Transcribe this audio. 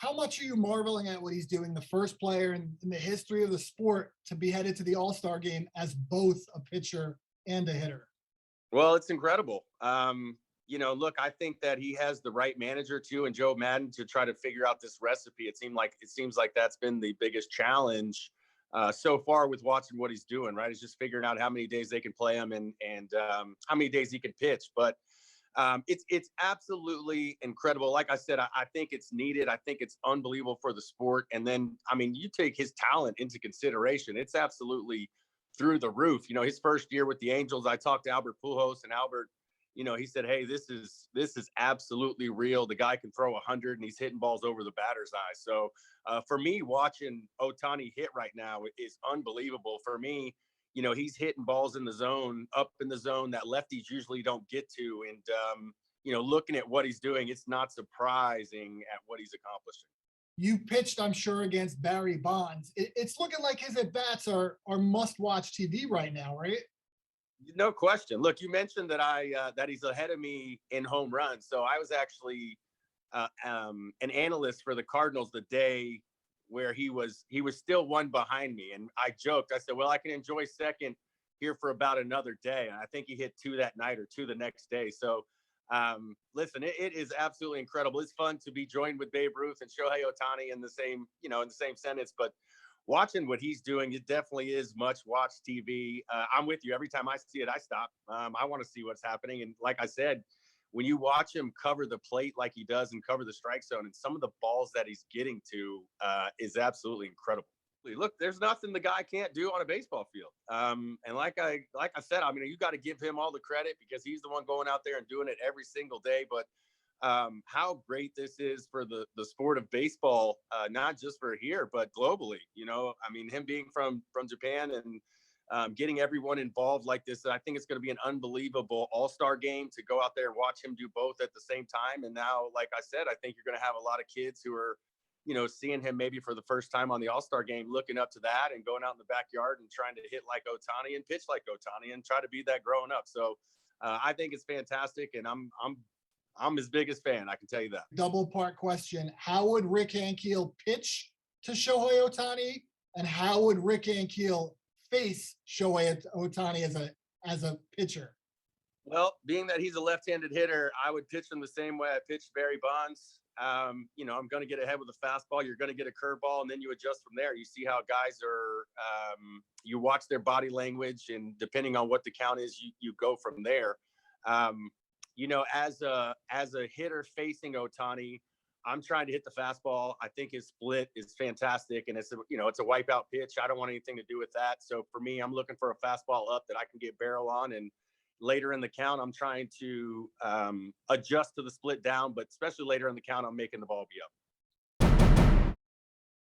how much are you marveling at what he's doing? The first player in the history of the sport to be headed to the All-Star game as both a pitcher and a hitter. Well, it's incredible. Look, I think that he has the right manager too, and Joe Madden, to try to figure out this recipe. It seems like that's been the biggest challenge so far with watching what he's doing. Right, he's just figuring out how many days they can play him and how many days he can pitch. But it's absolutely incredible. Like I said, I think it's needed. I think it's unbelievable for the sport. And then, I mean, you take his talent into consideration. It's absolutely through the roof. His first year with the Angels, I talked to Albert Pujols, and Albert, he said, "Hey, this is absolutely real. The guy can throw 100 and he's hitting balls over the batter's eyes." So for me, watching Ohtani hit right now is unbelievable. For me, he's hitting balls in the zone, up in the zone that lefties usually don't get to. And, looking at what he's doing, it's not surprising at what he's accomplishing. You pitched, I'm sure, against Barry Bonds. It's looking like his at-bats are must-watch TV right now, right? No question. Look, you mentioned that that he's ahead of me in home runs. So I was actually an analyst for the Cardinals the day where he was still one behind me. And I joked, I said, well, I can enjoy second here for about another day. And I think he hit 2 that night or 2 the next day. So listen, it is absolutely incredible. It's fun to be joined with Babe Ruth and Shohei Ohtani in the same sentence, but watching what he's doing, it definitely is much watch TV. I'm with you. Every time I see it, I stop. I want to see what's happening. And like I said, when you watch him cover the plate like he does and cover the strike zone, and some of the balls that he's getting to is absolutely incredible. Look, there's nothing the guy can't do on a baseball field. And like I said, I mean, you got to give him all the credit because he's the one going out there and doing it every single day. But how great this is for the sport of baseball, not just for here, but globally. I mean, him being from Japan and getting everyone involved like this, I think it's going to be an unbelievable all-star game to go out there and watch him do both at the same time. And now, like I said, I think you're going to have a lot of kids who are, seeing him maybe for the first time on the all-star game, looking up to that and going out in the backyard and trying to hit like Ohtani and pitch like Ohtani and try to be that growing up. So I think it's fantastic, and I'm his biggest fan, I can tell you that. Double part question. How would Rick Ankiel pitch to Shohei Ohtani? And how would Rick Ankiel face Shohei Ohtani as a pitcher? Well, being that he's a left-handed hitter, I would pitch him the same way I pitched Barry Bonds. I'm going to get ahead with a fastball. You're going to get a curveball, and then you adjust from there. You see how guys are, you watch their body language, and depending on what the count is, you go from there. As a hitter facing Ohtani, I'm trying to hit the fastball. I think his split is fantastic, and it's a wipeout pitch. I don't want anything to do with that. So for me, I'm looking for a fastball up that I can get barrel on, and later in the count, I'm trying to adjust to the split down, but especially later in the count, I'm making the ball be up.